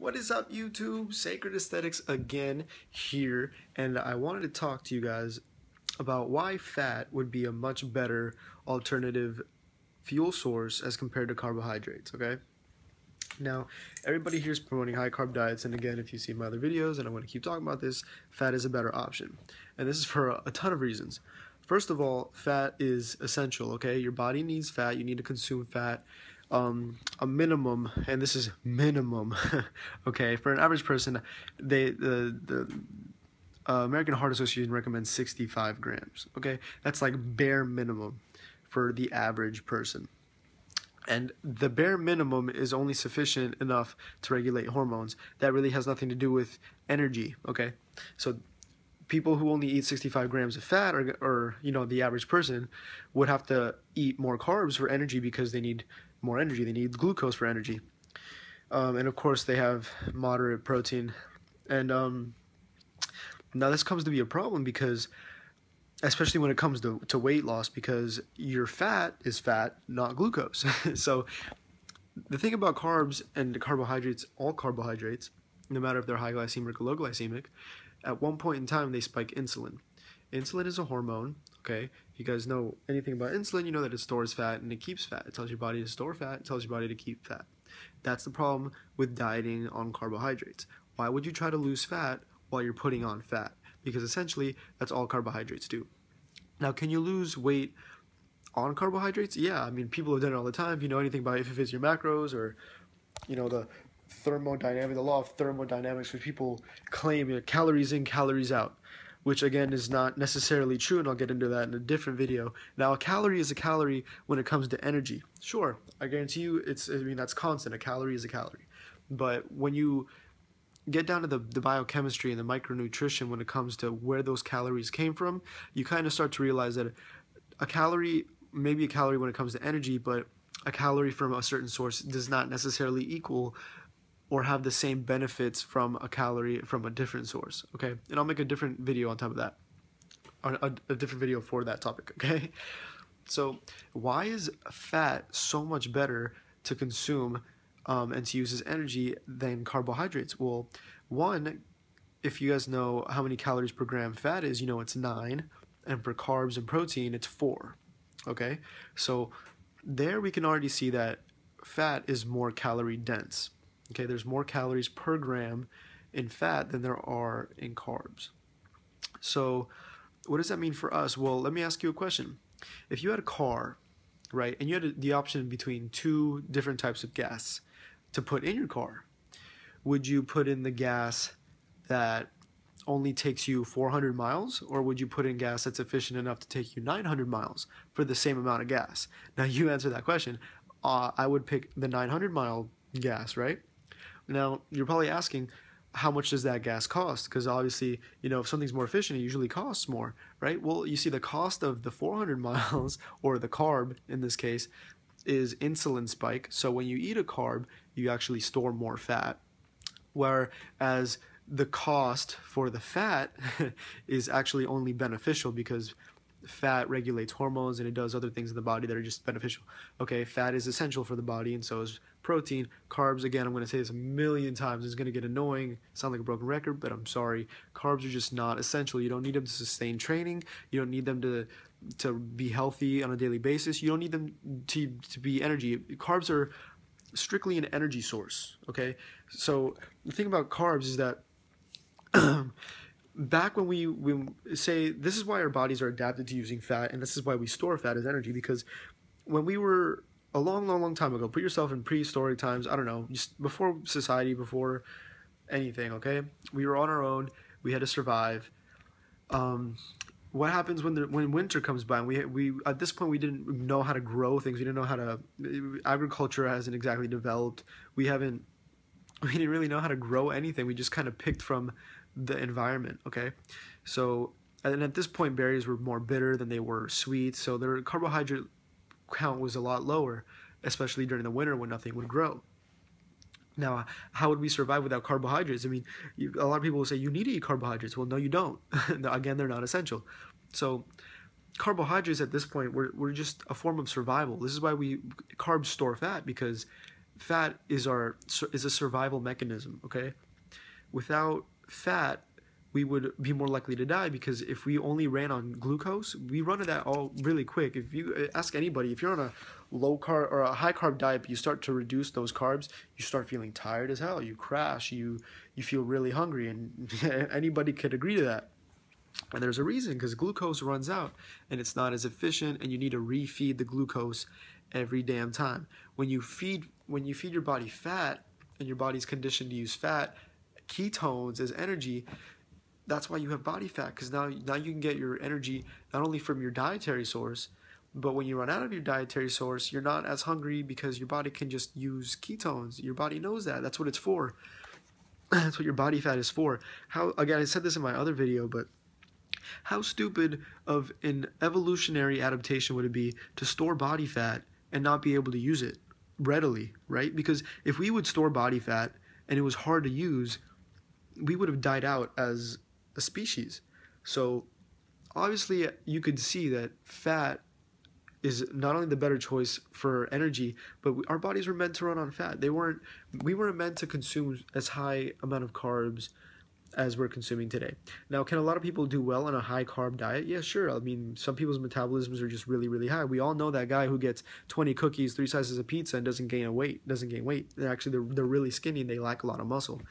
What is up, YouTube? Sacred Aesthetics again here, and I wanted to talk to you guys about why fat would be a much better alternative fuel source as compared to carbohydrates, okay? Now, everybody here is promoting high carb diets, and again, if you see my other videos, and I'm going to keep talking about this, fat is a better option. And this is for a ton of reasons. First of all, fat is essential, okay? Your body needs fat, you need to consume fat. A minimum, and this is minimum, okay, for an average person, the American Heart Association recommends 65 grams, okay? That's like bare minimum for the average person. And the bare minimum is only sufficient enough to regulate hormones. That really has nothing to do with energy, okay? So people who only eat 65 grams of fat, or you know, the average person, would have to eat more carbs for energy because they need more energy. They need glucose for energy. And of course, they have moderate protein. And now this comes to be a problem because, especially when it comes to weight loss, because your fat is fat, not glucose. So the thing about carbs and carbohydrates, all carbohydrates, no matter if they're high glycemic or low glycemic, at one point in time they spike insulin. Insulin is a hormone, okay? If you guys know anything about insulin, you know that it stores fat and it keeps fat. It tells your body to store fat, it tells your body to keep fat. That's the problem with dieting on carbohydrates. Why would you try to lose fat while you're putting on fat? Because essentially, that's all carbohydrates do. Now, can you lose weight on carbohydrates? Yeah, I mean, people have done it all the time. If you know anything about if it's your macros, or, you know, the law of thermodynamics, which people claim, you know, calories in, calories out, which again is not necessarily true, and I'll get into that in a different video. Now, a calorie is a calorie when it comes to energy. Sure, I guarantee you, that's constant. A calorie is a calorie. But when you get down to the biochemistry and the micronutrition when it comes to where those calories came from, you kind of start to realize that a calorie may be a calorie when it comes to energy, but a calorie from a certain source does not necessarily equal or have the same benefits from a calorie from a different source, okay? And I'll make a different video on top of that, a different video for that topic, okay? So why is fat so much better to consume and to use as energy than carbohydrates? Well, one, if you guys know how many calories per gram fat is, you know it's 9, and for carbs and protein, it's 4, okay? So there we can already see that fat is more calorie dense. Okay, there's more calories per gram in fat than there are in carbs. So what does that mean for us? Well, let me ask you a question. If you had a car, right, and you had the option between 2 different types of gas to put in your car, would you put in the gas that only takes you 400 miles, or would you put in gas that's efficient enough to take you 900 miles for the same amount of gas? Now, you answer that question. I would pick the 900-mile gas, right? Now, you're probably asking, how much does that gas cost? Because obviously, you know, if something's more efficient, it usually costs more, right? Well, you see, the cost of the 400 miles, or the carb in this case, is insulin spike. So when you eat a carb, you actually store more fat. Whereas the cost for the fat is actually only beneficial because fat regulates hormones and it does other things in the body that are just beneficial. Okay, fat is essential for the body, and so is protein. Carbs, again, I'm going to say this a million times, it's going to get annoying, sound like a broken record, but I'm sorry. Carbs are just not essential. You don't need them to sustain training. You don't need them to be healthy on a daily basis. You don't need them to be energy. Carbs are strictly an energy source, okay? So the thing about carbs is that back when we say, this is why our bodies are adapted to using fat, and this is why we store fat as energy, because when we were a long time ago, put yourself in prehistoric times, I don't know, just before society, before anything, okay? We were on our own, we had to survive. What happens when winter comes by? And we at this point, we didn't know how to grow things. We didn't know how to, agriculture hasn't exactly developed. We didn't really know how to grow anything. We just kind of picked from the environment, okay? So, and at this point, berries were more bitter than they were sweet, so their carbohydrate count was a lot lower, especially during the winter when nothing would grow. Now, how would we survive without carbohydrates? I mean, a lot of people will say, you need to eat carbohydrates. Well, no, you don't. Again, they're not essential. So carbohydrates at this point were just a form of survival. This is why carbs store fat, because fat is a survival mechanism. Okay, without fat, we would be more likely to die, because if we only ran on glucose, we run into that all really quick. If you ask anybody, if you're on a low carb or a high carb diet, but you start to reduce those carbs, you start feeling tired as hell. You crash. You feel really hungry, and anybody could agree to that. And there's a reason, because glucose runs out and it's not as efficient, and you need to refeed the glucose every damn time. When you feed your body fat, and your body's conditioned to use fat, ketones as energy, that's why you have body fat, because now you can get your energy not only from your dietary source, but when you run out of your dietary source, you're not as hungry, because your body can just use ketones. Your body knows that. That's what it's for. That's what your body fat is for. Again, I said this in my other video, but how stupid of an evolutionary adaptation would it be to store body fat and not be able to use it readily, right? Because if we would store body fat and it was hard to use, we would have died out as a species. So obviously you could see that fat is not only the better choice for energy, but our bodies were meant to run on fat. We weren't meant to consume as high amount of carbs as we're consuming today. Now, can a lot of people do well on a high carb diet? Yeah, sure. I mean, some people's metabolisms are just really, really high. We all know that guy who gets 20 cookies, 3 slices of pizza, and doesn't gain weight. They're really skinny, and they lack a lot of muscle.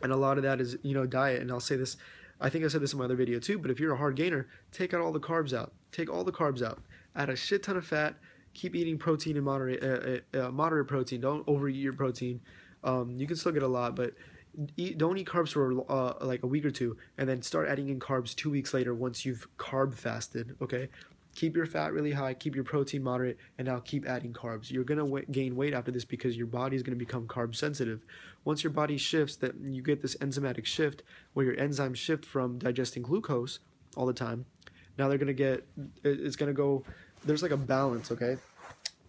And a lot of that is, diet. And I'll say this, I think I said this in my other video too, but if you're a hard gainer, take out all the carbs out. Take all the carbs out. Add a shit ton of fat. Keep eating protein and moderate protein. Don't overeat your protein. You can still get a lot, but don't eat carbs for like a week or two, and then start adding in carbs 2 weeks later once you've carb fasted. Okay, keep your fat really high, keep your protein moderate, and now keep adding carbs. You're gonna gain weight after this, because your body is gonna become carb sensitive. Once your body shifts, that you get this enzymatic shift where your enzymes shift from digesting glucose all the time. Now they're gonna it's gonna go. There's like a balance. Okay,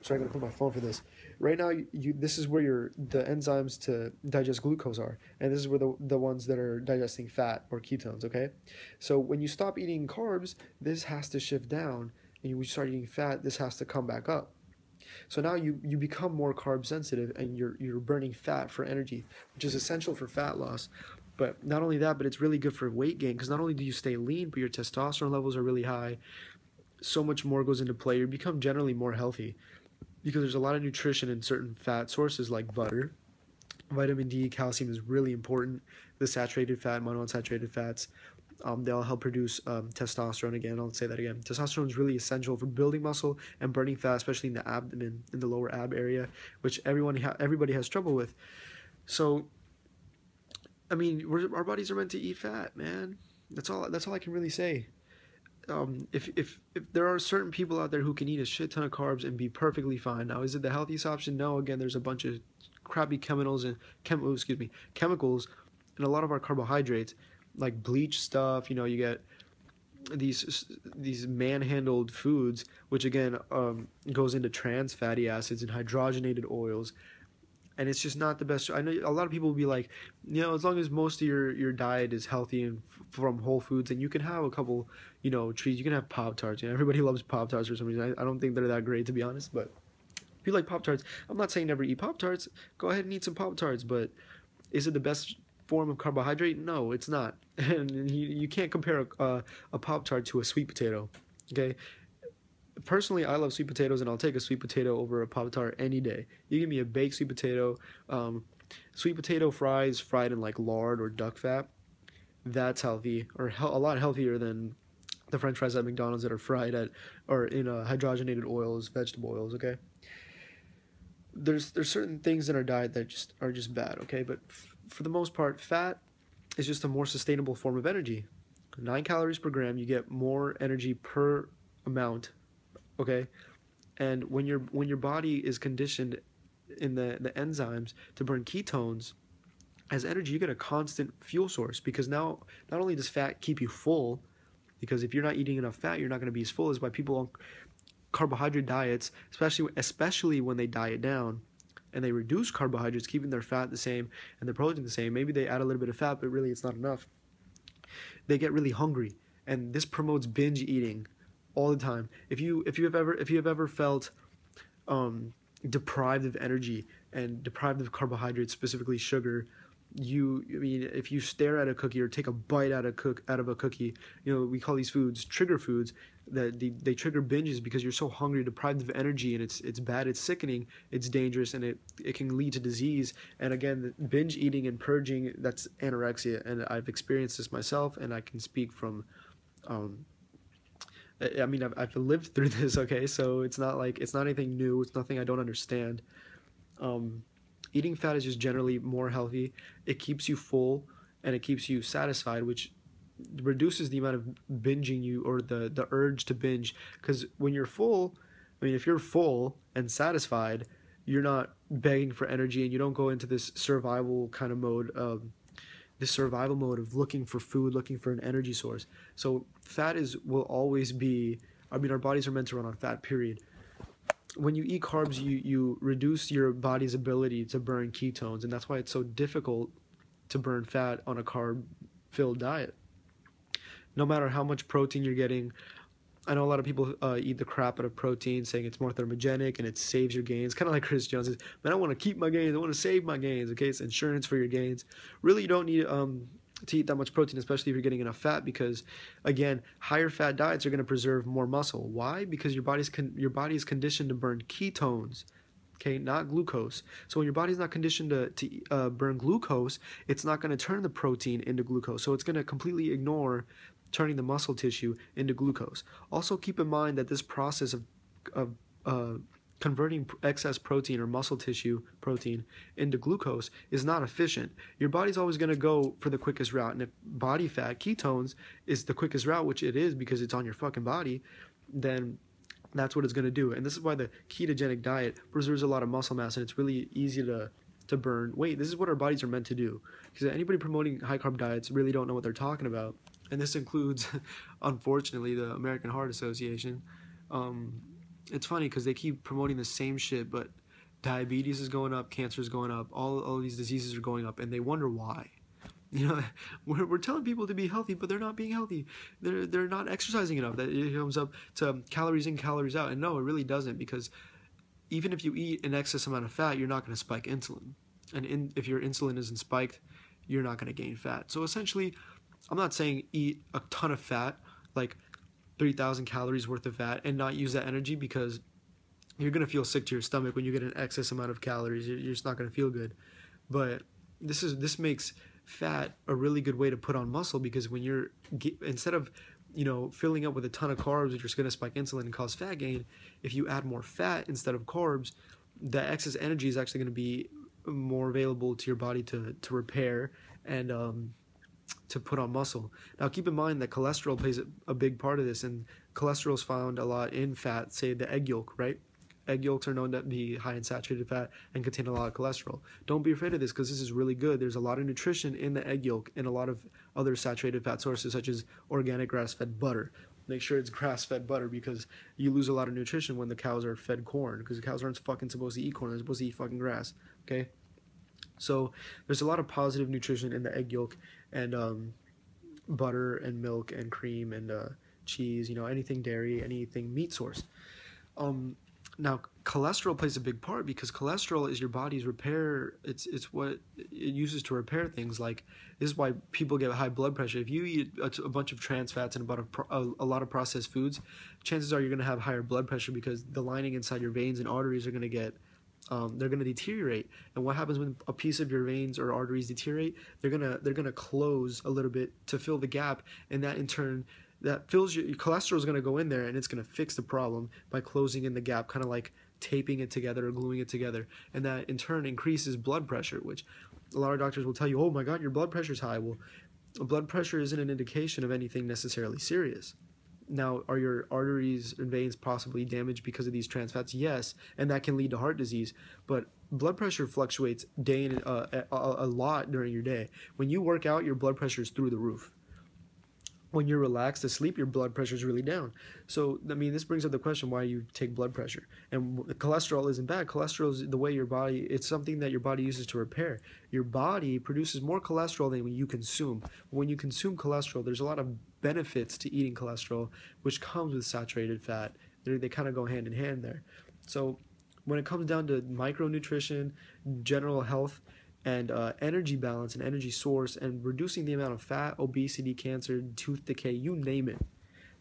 sorry, I'm gonna put my phone for this. Right now, this is where the enzymes to digest glucose are, and this is where the ones that are digesting fat or ketones, okay? So when you stop eating carbs, this has to shift down, and you start eating fat, this has to come back up. So now you become more carb sensitive, and you're burning fat for energy, which is essential for fat loss. But not only that, but it's really good for weight gain, because not only do you stay lean, but your testosterone levels are really high. So much more goes into play. You become generally more healthy, because there's a lot of nutrition in certain fat sources like butter. Vitamin D, calcium is really important. The saturated fat, monounsaturated fats, they all help produce testosterone. Again, I'll say that again. Testosterone is really essential for building muscle and burning fat, especially in the abdomen, in the lower ab area, which everybody has trouble with. So, I mean, our bodies are meant to eat fat, man. That's all I can really say. If there are certain people out there who can eat a shit ton of carbs and be perfectly fine. Now, is it the healthiest option? No. Again, there's a bunch of crappy chemicals and in a lot of our carbohydrates, like bleach stuff. You get these manhandled foods, which again goes into trans fatty acids and hydrogenated oils. And it's just not the best. I know a lot of people will be like, as long as most of your diet is healthy and from whole foods, and you can have a couple, treats. You can have Pop-Tarts. Everybody loves Pop-Tarts for some reason. I don't think they're that great, to be honest. But if you like Pop-Tarts, I'm not saying never eat Pop-Tarts. Go ahead and eat some Pop-Tarts. But is it the best form of carbohydrate? No, it's not. And you can't compare a Pop-Tart to a sweet potato. Okay. Personally, I love sweet potatoes, and I'll take a sweet potato over a Pop-Tart any day. You give me a baked sweet potato, sweet potato fries fried in like lard or duck fat. That's healthy, or a lot healthier than the French fries at McDonald's that are fried or in hydrogenated oils, vegetable oils. Okay. There's certain things in our diet that are just bad. Okay, but for the most part, fat is just a more sustainable form of energy. 9 calories per gram, you get more energy per amount. Okay, and when your body is conditioned in the enzymes to burn ketones as energy, you get a constant fuel source, because now not only does fat keep you full, because if you're not eating enough fat, you're not going to be as full. As why people on carbohydrate diets, especially when they diet down and they reduce carbohydrates, keeping their fat the same and their protein the same. Maybe they add a little bit of fat, but really it's not enough. They get really hungry, and this promotes binge eating all the time. If you have ever felt deprived of energy and deprived of carbohydrates, specifically sugar, I mean, if you stare at a cookie or take a bite out of a cookie, we call these foods trigger foods. That they trigger binges because you're so hungry, deprived of energy, and it's bad, it's sickening, it's dangerous, and it can lead to disease. And again, binge eating and purging, that's anorexia, and I've experienced this myself, and I can speak from um, I mean, I've lived through this, okay? So it's not anything new. It's nothing I don't understand. Um, Eating fat is just generally more healthy. It keeps you full and it keeps you satisfied, which reduces the amount of binging you or the urge to binge. Because when you're full, I mean, if you're full and satisfied, you're not begging for energy and you don't go into this survival kind of mode. This survival mode of looking for food, looking for an energy source. So fat will always be. I mean, our bodies are meant to run on fat. Period. When you eat carbs, you reduce your body's ability to burn ketones, and that's why it's so difficult to burn fat on a carb-filled diet. No matter how much protein you're getting, I know a lot of people eat the crap out of protein, saying it's more thermogenic and it saves your gains. Kind of like Chris Jones says, man, I want to keep my gains, I want to save my gains. Okay, it's insurance for your gains. Really, you don't need to eat that much protein, especially if you're getting enough fat, because again, higher fat diets are going to preserve more muscle. Why? Because your body is conditioned to burn ketones. Okay, not glucose. So when your body's not conditioned to burn glucose, it's not going to turn the protein into glucose. So it's going to completely ignore turning the muscle tissue into glucose. Also, keep in mind that this process of converting excess protein or muscle tissue protein into glucose is not efficient. Your body's always going to go for the quickest route, and if body fat, ketones, is the quickest route, which it is because it's on your fucking body, then that's what it's going to do. And this is why the ketogenic diet preserves a lot of muscle mass, and it's really easy to burn weight. This is what our bodies are meant to do. Because anybody promoting high carb diets really don't know what they're talking about. And this includes, unfortunately, the American Heart Association. It's funny because they keep promoting the same shit, but diabetes is going up, cancer is going up, all these diseases are going up, and they wonder why. We're telling people to be healthy, but they're not being healthy. They're not exercising enough. That it comes up to calories in, calories out, and no, it really doesn't, because even if you eat an excess amount of fat, you're not going to spike insulin, and if your insulin isn't spiked, you're not going to gain fat. So essentially, I'm not saying eat a ton of fat, like 3,000 calories worth of fat, and not use that energy, because you're going to feel sick to your stomach when you get an excess amount of calories. You're just not going to feel good. But this makes fat a really good way to put on muscle, because when instead of filling up with a ton of carbs, which is going to spike insulin and cause fat gain, if you add more fat instead of carbs, the excess energy is actually going to be more available to your body to repair and to put on muscle. Now, keep in mind that cholesterol plays a big part of this, and cholesterol is found a lot in fat, say the egg yolk, right? Egg yolks are known to be high in saturated fat and contain a lot of cholesterol. Don't be afraid of this, because this is really good. There's a lot of nutrition in the egg yolk and a lot of other saturated fat sources, such as organic grass-fed butter. Make sure it's grass-fed butter, because you lose a lot of nutrition when the cows are fed corn, because the cows aren't fucking supposed to eat corn. They're supposed to eat fucking grass, okay? So there's a lot of positive nutrition in the egg yolk, and butter and milk and cream and cheese, anything dairy, anything meat source. Now, cholesterol plays a big part, because cholesterol is your body's repair. It's what it uses to repair things. Like, this is why people get high blood pressure. If you eat a bunch of trans fats and a lot of processed foods, chances are you're going to have higher blood pressure, because the lining inside your veins and arteries are going to get they're going to deteriorate. And what happens when a piece of your veins or arteries deteriorate? They're gonna close a little bit to fill the gap, and that in turn, that fills your cholesterol is going to go in there, and it's going to fix the problem by closing in the gap, kind of like taping it together or gluing it together, and that in turn increases blood pressure, which a lot of doctors will tell you, oh my god, your blood pressure's high. Well, blood pressure isn't an indication of anything necessarily serious. Now, are your arteries and veins possibly damaged because of these trans fats? Yes, and that can lead to heart disease. But blood pressure fluctuates a lot during your day. When you work out, your blood pressure is through the roof. When you're relaxed asleep, your blood pressure is really down. So, I mean, this brings up the question why you take blood pressure. And cholesterol isn't bad. Cholesterol is the way your body, it's something that your body uses to repair. Your body produces more cholesterol than when you consume. When you consume cholesterol, there's a lot of benefits to eating cholesterol, which comes with saturated fat. They kind of go hand in hand there. So, when it comes down to micronutrition, general health, and energy balance and energy source, and reducing the amount of fat, obesity, cancer, tooth decay, you name it,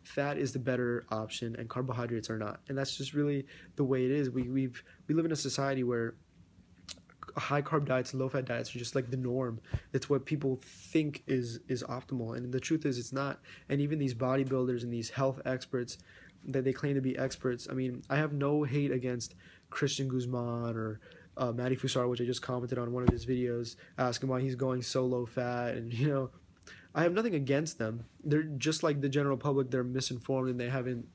fat is the better option and carbohydrates are not. And that's just really the way it is. We live in a society where high carb diets and low fat diets are just like the norm. It's what people think is optimal, and the truth is it's not. And even these bodybuilders and these health experts that they claim to be experts, I mean, I have no hate against Christian Guzman or Matty Fusar, which I just commented on one of his videos, asking why he's going so low fat. And I have nothing against them. They're just like the general public. They're misinformed and they haven't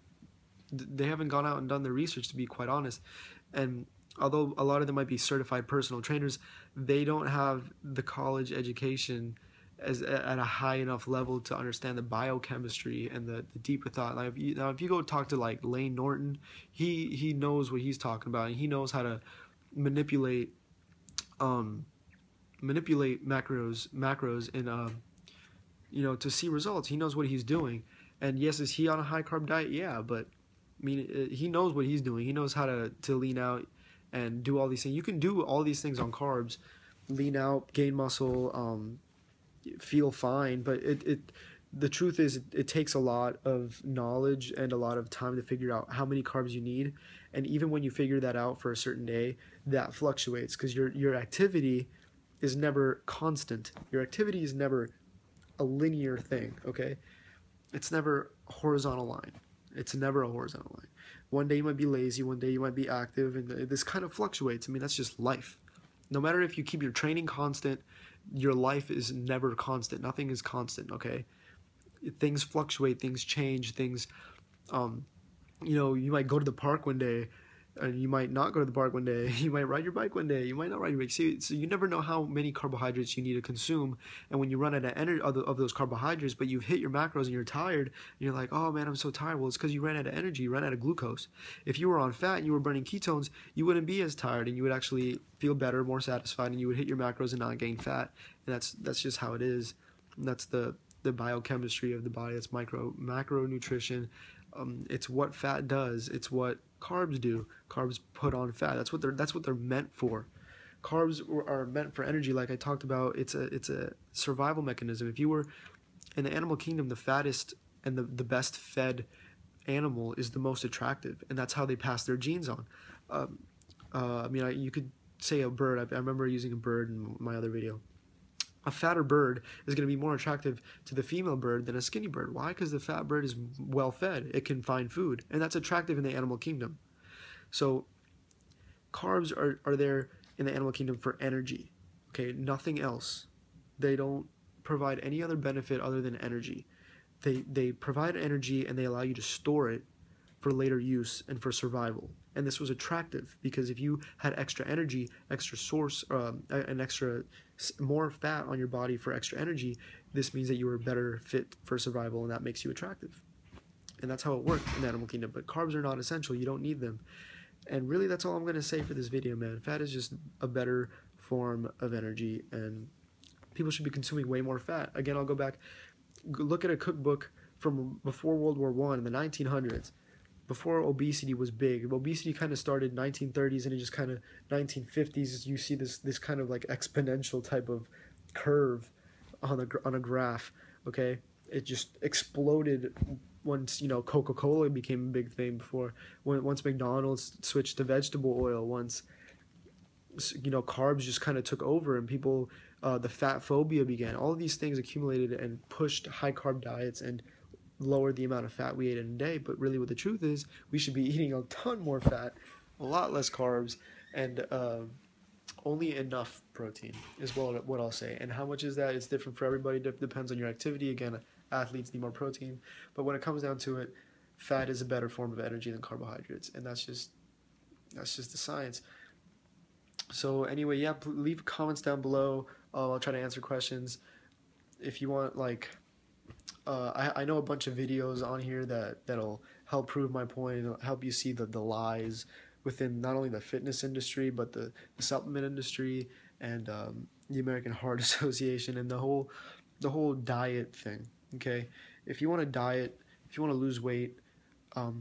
gone out and done their research, to be quite honest. And although a lot of them might be certified personal trainers, they don't have the college education at a high enough level to understand the biochemistry and the deeper thought. Like if you go talk to like Lane Norton, he knows what he's talking about, and he knows how to manipulate macros and to see results. He knows what he's doing. And yes, is he on a high carb diet? Yeah, but I mean, he knows what he's doing. He knows how to lean out and do all these things. You can do all these things on carbs, lean out, gain muscle, feel fine. But the truth is, it takes a lot of knowledge and a lot of time to figure out how many carbs you need. And even when you figure that out for a certain day, that fluctuates because your activity is never constant. Your activity is never a linear thing, okay? It's never a horizontal line. It's never a horizontal line. One day you might be lazy, one day you might be active, and this kind of fluctuates. I mean, that's just life. No matter if you keep your training constant, your life is never constant. Nothing is constant, okay? Things fluctuate, things change, things, you might go to the park one day, and you might not go to the park one day. You might ride your bike one day. You might not ride your bike. So you never know how many carbohydrates you need to consume. And when you run out of energy of those carbohydrates, but you've hit your macros and you're tired, and you're like, oh man, I'm so tired. Well, it's because you ran out of energy. You ran out of glucose. If you were on fat and you were burning ketones, you wouldn't be as tired, and you would actually feel better, more satisfied, and you would hit your macros and not gain fat. And that's just how it is. And that's the biochemistry of the body. That's macronutrition. It's what fat does. It's what carbs do. Carbs put on fat. That's what they're meant for. Carbs are meant for energy, like I talked about. It's a survival mechanism. If you were in the animal kingdom, the fattest and the best fed animal is the most attractive, and that's how they pass their genes on. You could say a bird. I remember using a bird in my other video. A fatter bird is going to be more attractive to the female bird than a skinny bird. Why? Because the fat bird is well fed. It can find food, and that's attractive in the animal kingdom. So carbs are there in the animal kingdom for energy, okay? Nothing else. They don't provide any other benefit other than energy. They provide energy, and they allow you to store it for later use and for survival. And this was attractive because if you had extra energy, extra source, more fat on your body for extra energy, this means that you were better fit for survival, and that makes you attractive. And that's how it worked in the animal kingdom. But carbs are not essential. You don't need them. And really, that's all I'm going to say for this video, man. Fat is just a better form of energy, and people should be consuming way more fat. Again, I'll go back. Look at a cookbook from before World War I in the 1900s. Before obesity was big. Obesity kind of started 1930s, and it just kind of 1950s. You see this kind of like exponential type of curve on a graph. Okay, it just exploded once Coca-Cola became a big thing. Once McDonald's switched to vegetable oil. Once carbs just kind of took over, and people the fat phobia began. All of these things accumulated and pushed high carb diets and lowered the amount of fat we ate in a day. But really what the truth is, we should be eating a ton more fat, a lot less carbs, and only enough protein is what I'll say. And how much is that? It's different for everybody. Depends on your activity. Again, athletes need more protein, but when it comes down to it, fat is a better form of energy than carbohydrates, and that's just the science. So anyway, yeah, leave comments down below. I'll try to answer questions. If you want, like, I know a bunch of videos on here that'll help prove my point, and help you see the lies within not only the fitness industry, but the supplement industry, and the American Heart Association, and the whole diet thing. Okay, if you want to diet, if you want to lose weight,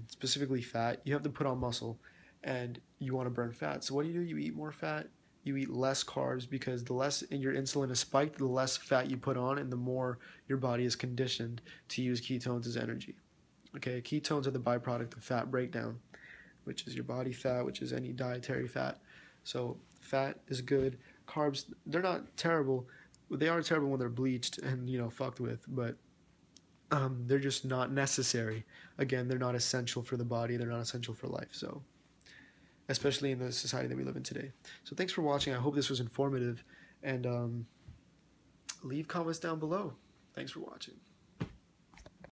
specifically fat, you have to put on muscle. and you want to burn fat. So what do? You eat more fat. You eat less carbs, because the less your insulin is spiked, the less fat you put on, and the more your body is conditioned to use ketones as energy. Okay, ketones are the byproduct of fat breakdown, which is your body fat, which is any dietary fat. So fat is good. Carbs, they're not terrible. They are terrible when they're bleached and fucked with, but they're just not necessary. Again, they're not essential for the body. They're not essential for life. So, especially in the society that we live in today. So, thanks for watching. I hope this was informative, and leave comments down below. Thanks for watching.